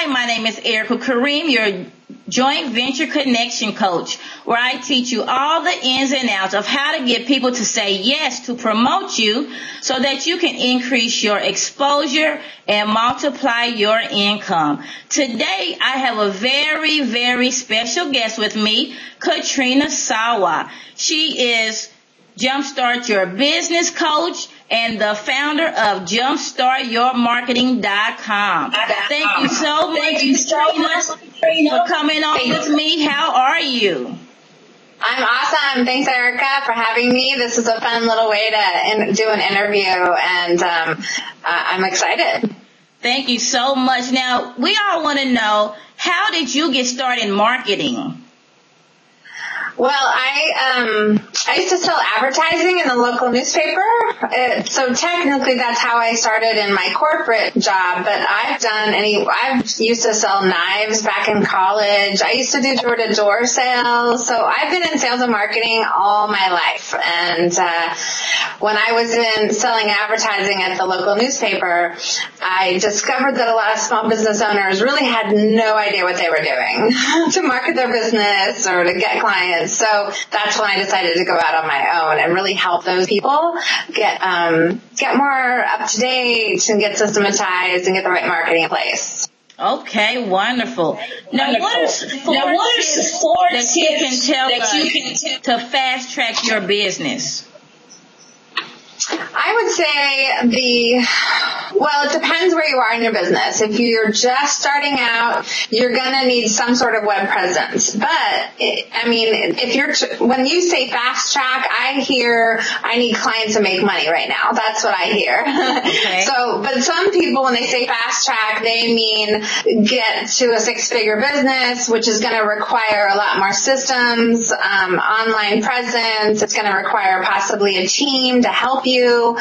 my name is Aerica Karriem, your joint venture connection coach, where I teach you all the ins and outs of how to get people to say yes to promote you so that you can increase your exposure and multiply your income. Today, I have a very, very special guest with me, Katrina Sawa. She is Jumpstart Your Business Coach and the founder of JumpstartYourMarketing.com. Thank you so much, Katrina, for coming on with me. How are you? I'm awesome. Thanks, Aerica, for having me. This is a fun little way to do an interview, and I'm excited. Thank you so much. Now, we all want to know, how did you get started in marketing? Well, I used to sell advertising in the local newspaper, so technically that's how I started in my corporate job, but I've used to sell knives back in college. I used to do door-to-door sales, so I've been in sales and marketing all my life, and when I was selling advertising at the local newspaper, I discovered that a lot of small business owners really had no idea what they were doing to market their business or to get clients. So that's when I decided to go out on my own and really help those people get more up to date and get systematized and get the right marketing in place. Okay, wonderful. Now, what are four tips that you can tell us to fast track your business? I would say it depends where you are in your business. If you're just starting out, you're going to need some sort of web presence. But, when you say fast track, I hear I need clients to make money right now. That's what I hear. Okay. But some people, when they say fast track, they mean get to a six-figure business, which is going to require a lot more systems, online presence. It's going to require possibly a team to help you.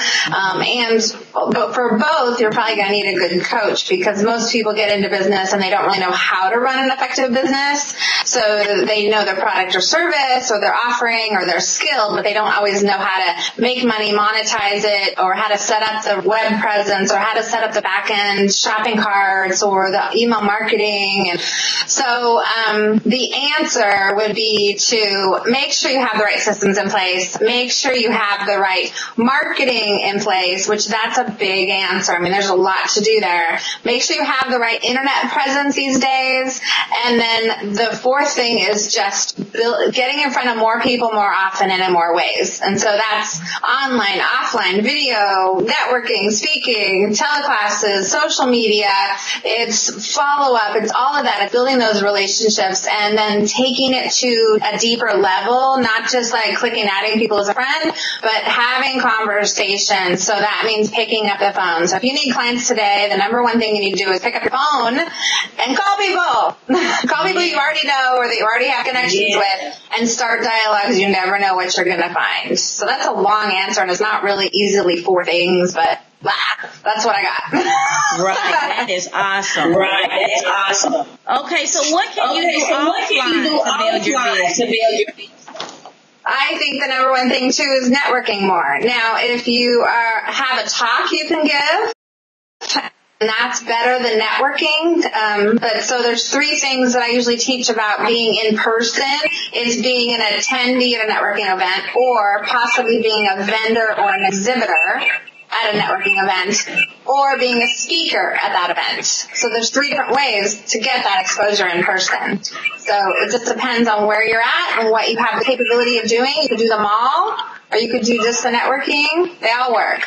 But for both, you're probably going to need a good coach, because most people get into business and they don't really know how to run an effective business. So they know their product or service or their offering or their skill, but they don't always know how to make money, monetize it, or how to set up the web presence, or how to set up the back end shopping carts or the email marketing. And so the answer would be to make sure you have the right systems in place, make sure you have the right marketing in place, which that's a big answer. I mean, there's a lot to do there. Make sure you have the right internet presence these days. And then the fourth thing is just getting in front of more people more often and in more ways. And so that's online, offline, video, networking, speaking, teleclasses, social media. It's follow-up. It's all of that. It's building those relationships and then taking it to a deeper level, not just like adding people as a friend, but having conversations. So that means picking up the phone. So if you need clients today, the number one thing you need to do is pick up your phone and call people. Call people you already know or that you already have connections with, and start dialogues. You never know what you're going to find. So that's a long answer, and it's not really easily four things, but that's what I got. Right. That is awesome. Okay, so what can you do offline to build your business? I think the number one thing, too, is networking more. Now, if you have a talk you can give, and that's better than networking. But so there's three things that I usually teach about being in person, is being an attendee at a networking event, or possibly being a vendor or an exhibitor at a networking event, or being a speaker at that event. So there's three different ways to get that exposure in person. So it just depends on where you're at and what you have the capability of doing. You could do them all, or you could do just the networking. They all work.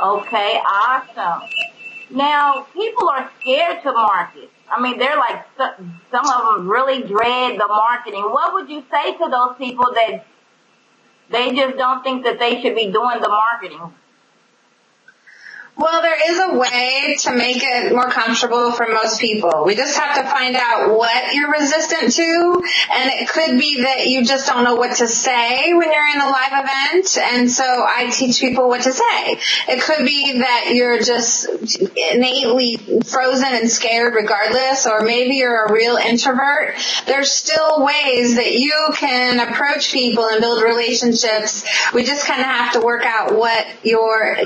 Okay, awesome. Now, people are scared to market. I mean, they're like, some of them really dread the marketing. What would you say to those people that they just don't think that they should be doing the marketing? Well, there is a way to make it more comfortable for most people. We just have to find out what you're resistant to, and it could be that you just don't know what to say when you're in a live event, and so I teach people what to say. It could be that you're just innately frozen and scared regardless, or maybe you're a real introvert. There's still ways that you can approach people and build relationships. We just kind of have to work out what you're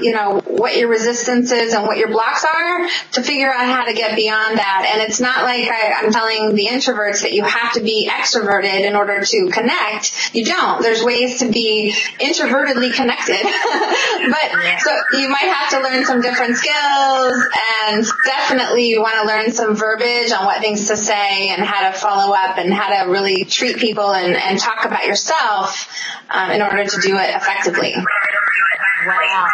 resistant resistances and what your blocks are to figure out how to get beyond that. And it's not like I'm telling the introverts that you have to be extroverted in order to connect. You don't. There's ways to be introvertedly connected. But so you might have to learn some different skills, and definitely you want to learn some verbiage on what things to say and how to follow up and how to really treat people and talk about yourself in order to do it effectively. Wow.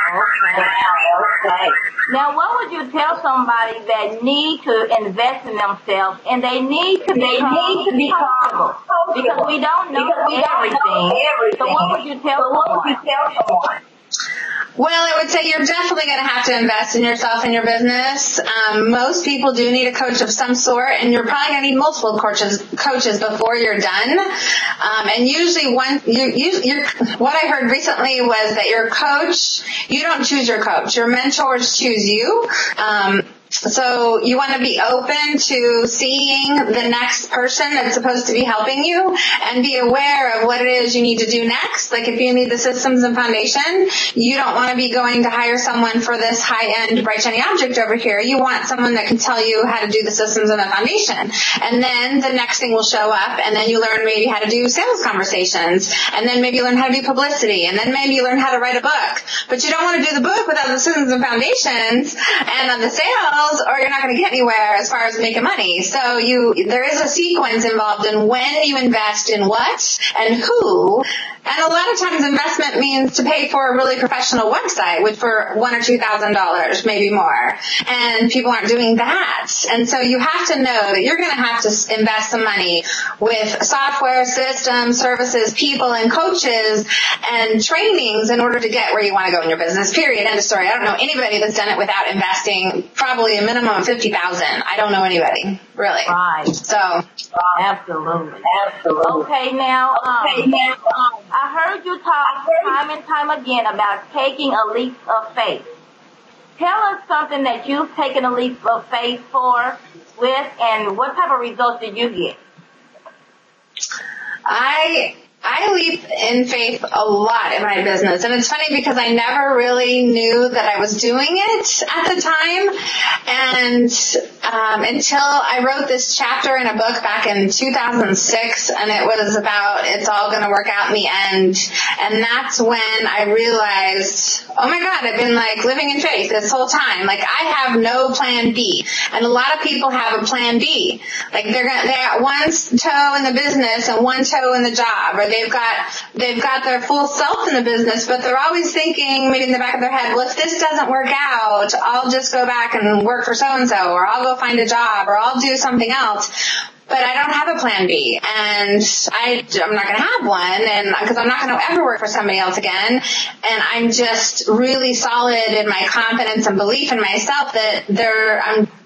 Okay. Now, what would you tell somebody that need to invest in themselves and they need to be comfortable because we don't know everything. So what would you tell someone? Well, I would say you're definitely going to have to invest in yourself and your business. Most people do need a coach of some sort, and you're probably going to need multiple coaches before you're done. And usually what I heard recently was that your coach, you don't choose your coach. Your mentors choose you. So you want to be open to seeing the next person that's supposed to be helping you and be aware of what it is you need to do next. Like if you need the systems and foundation, you don't want to be going to hire someone for this high-end bright shiny object over here. You want someone that can tell you how to do the systems and the foundation. And then the next thing will show up, and then you learn maybe how to do sales conversations, and then maybe you learn how to do publicity, and then maybe you learn how to write a book. But you don't want to do the book without the systems and foundations and on the sales, or you're not going to get anywhere as far as making money. So there is a sequence involved in when you invest in what and who. And a lot of times investment means to pay for a really professional website, which for $1,000 or $2,000, maybe more. And people aren't doing that. And so you have to know that you're going to have to invest some money with software, systems, services, people, and coaches and trainings in order to get where you want to go in your business, period. End of story. I don't know anybody that's done it without investing probably a minimum of $50,000. I don't know anybody, really. Right. So. Absolutely. Okay, now, I heard you talk time and time again about taking a leap of faith. Tell us something that you've taken a leap of faith with, and what type of results did you get? I leap in faith a lot in my business, and it's funny because I never really knew that I was doing it at the time, and until I wrote this chapter in a book back in 2006, and it was about it's all going to work out in the end, and that's when I realized, oh my God, I've been like living in faith this whole time. Like I have no plan B, and a lot of people have a plan B. Like they got one toe in the business and one toe in the job, or they've got their full self in the business, but they're always thinking, maybe in the back of their head, well, if this doesn't work out, I'll just go back and work for so-and-so, or I'll go find a job, or I'll do something else. But I don't have a plan B, and I'm not going to have one, and because I'm not going to ever work for somebody else again, and I'm just really solid in my confidence and belief in myself that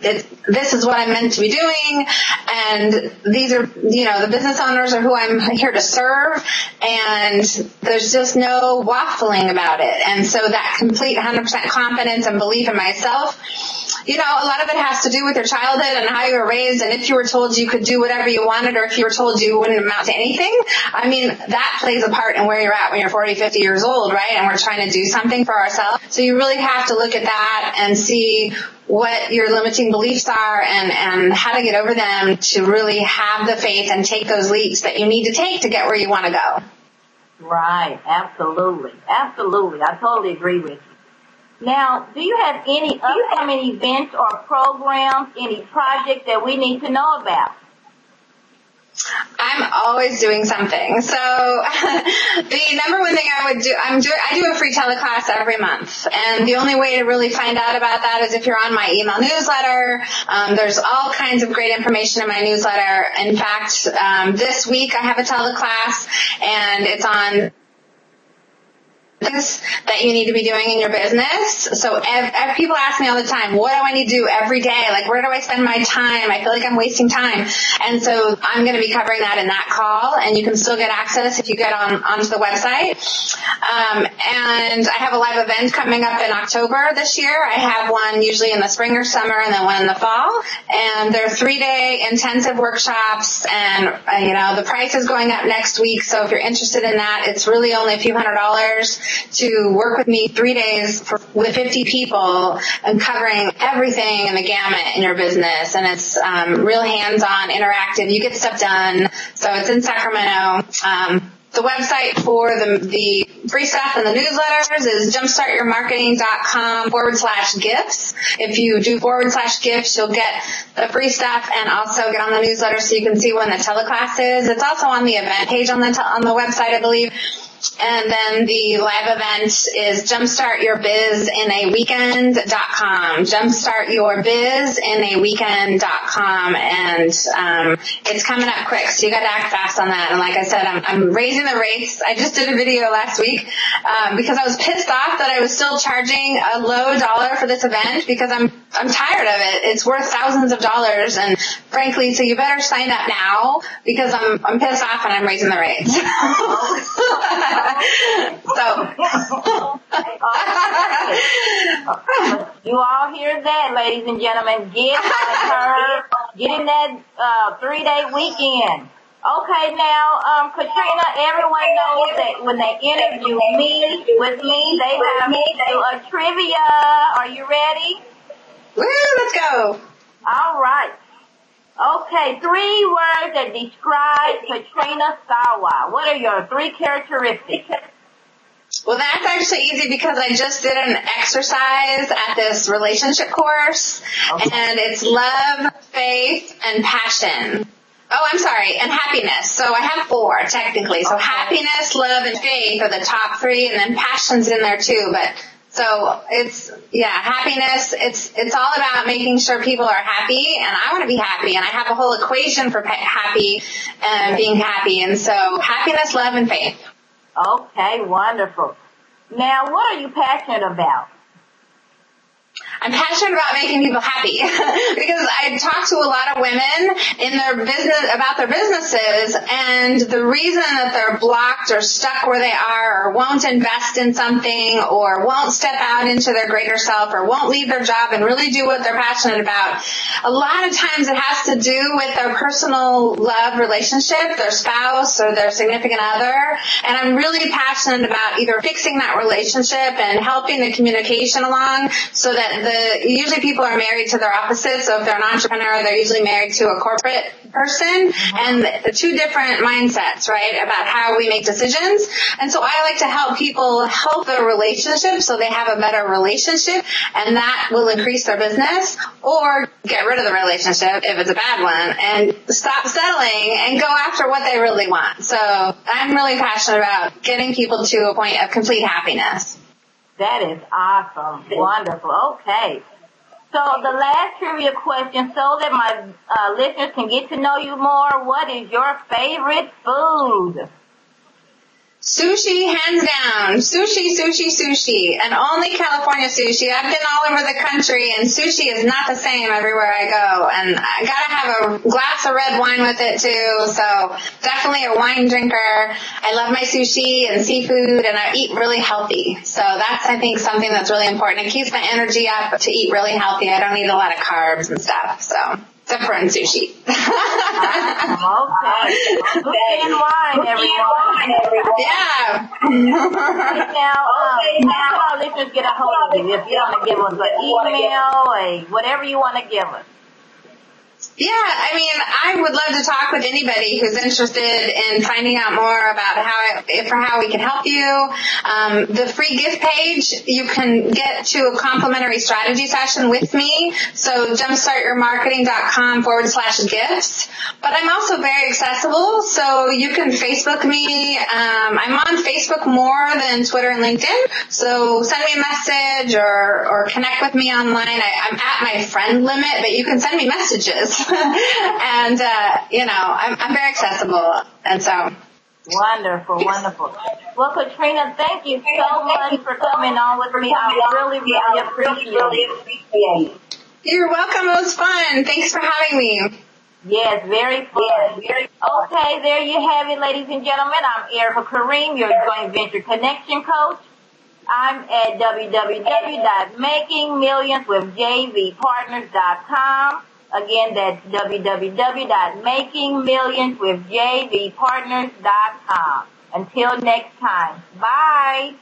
this is what I'm meant to be doing, and these are, the business owners are who I'm here to serve, and there's just no waffling about it. And so that complete 100% confidence and belief in myself, a lot of it has to do with your childhood and how you were raised, and if you were told you could do whatever you wanted, or if you were told you wouldn't amount to anything. I mean, that plays a part in where you're at when you're 40, 50 years old, right? And we're trying to do something for ourselves. So you really have to look at that and see what your limiting beliefs are and how to get over them to really have the faith and take those leaps that you need to take to get where you want to go. Right. Absolutely. I totally agree with you. Now, do you have any upcoming events or programs, any projects that we need to know about? I'm always doing something. So the number one thing I would do, I do a free teleclass every month. And the only way to really find out about that is if you're on my email newsletter. There's all kinds of great information in my newsletter. In fact, this week I have a teleclass, and it's on that you need to be doing in your business. So people ask me all the time, what do I need to do every day? Like, where do I spend my time? I feel like I'm wasting time. And so I'm going to be covering that in that call, and you can still get access if you get onto the website. And I have a live event coming up in October this year. I have one usually in the spring or summer, and then one in the fall. And they're 3-day intensive workshops, and the price is going up next week. So if you're interested in that, it's really only a few $100s. to work with me 3 days with 50 people and covering everything in the gamut in your business. And it's real hands-on, interactive. You get stuff done. So it's in Sacramento. The website for the free stuff and the newsletters is jumpstartyourmarketing.com/gifts. If you do /gifts, you'll get the free stuff and also get on the newsletter so you can see when the teleclass is. It's also on the event page on the website, I believe. And then the live event is jumpstartyourbizinAweekend.com. JumpstartyourbizinAweekend.com. And it's coming up quick, so you got to act fast on that. And like I said, I'm raising the rates. I just did a video last week because I was pissed off that I was still charging a low dollar for this event because I'm tired of it. It's worth thousands of dollars, and frankly, so you better sign up now because I'm pissed off and I'm raising the rates. You all hear that, ladies and gentlemen. Get on her. Get in that 3-day weekend. Okay, now, Katrina, everyone knows that when they interview me, with me, they have to do a trivia. Are you ready? Woo, let's go. All right. Okay, 3 words that describe Katrina Sawa. What are your 3 characteristics? Well, that's actually easy because I just did an exercise at this relationship course, and it's love, faith, and passion. Oh, I'm sorry, and happiness. So I have 4, technically. So happiness, love, and faith are the top 3, and then passion's in there too, but so it's, happiness. It's all about making sure people are happy, and I want to be happy, and I have a whole equation for happy and being happy, and so happiness, love, and faith. Okay, wonderful. Now, what are you passionate about? I'm passionate about making people happy because I talk to a lot of women in their business about their businesses, and the reason that they're blocked or stuck where they are or won't invest in something or won't step out into their greater self or won't leave their job and really do what they're passionate about, a lot of times it has to do with their personal love relationship, their spouse or their significant other, and I'm really passionate about either fixing that relationship and helping the communication along so that usually people are married to their opposite. So if they're an entrepreneur, they're usually married to a corporate person, and the 2 different mindsets, right, about how we make decisions. And so I like to help people help their relationship so they have a better relationship, and that will increase their business, or get rid of the relationship if it's a bad one and stop settling and go after what they really want. So I'm really passionate about getting people to a point of complete happiness. That is awesome. Wonderful. Okay. So the last trivia question, so that my listeners can get to know you more, what is your favorite food? Sushi, hands down. Sushi, sushi, sushi. And only California sushi. I've been all over the country, and sushi is not the same everywhere I go. And I gotta have a glass of red wine with it too. So definitely a wine drinker. I love my sushi and seafood, and I eat really healthy. So that's, I think, something that's really important. It keeps my energy up to eat really healthy. I don't eat a lot of carbs and stuff. So different thank sushi. Okay. Cookie and wine, everyone. Yeah. Now, how can our listeners get a hold of you? If you want to give us an email, whatever you want to give us. Yeah, I mean, I would love to talk with anybody who's interested in finding out more about how we can help you. The free gift page, you can get to a complimentary strategy session with me. So jumpstartyourmarketing.com/gifts. But I'm also very accessible, so you can Facebook me. I'm on Facebook more than Twitter and LinkedIn. So send me a message or connect with me online. I'm at my friend limit, but you can send me messages. And, I'm very accessible. And so. Wonderful, wonderful. Well, Katrina, thank you so much for coming on with me. I really, really appreciate it. You're welcome. It was fun. Thanks for having me. Yes, very fun. Okay, there you have it, ladies and gentlemen. I'm Aerica Karriem, your joint venture connection coach. I'm at www.makingmillionswithjvpartners.com. Again, that's www.makingmillionswithjvpartners.com. Until next time. Bye.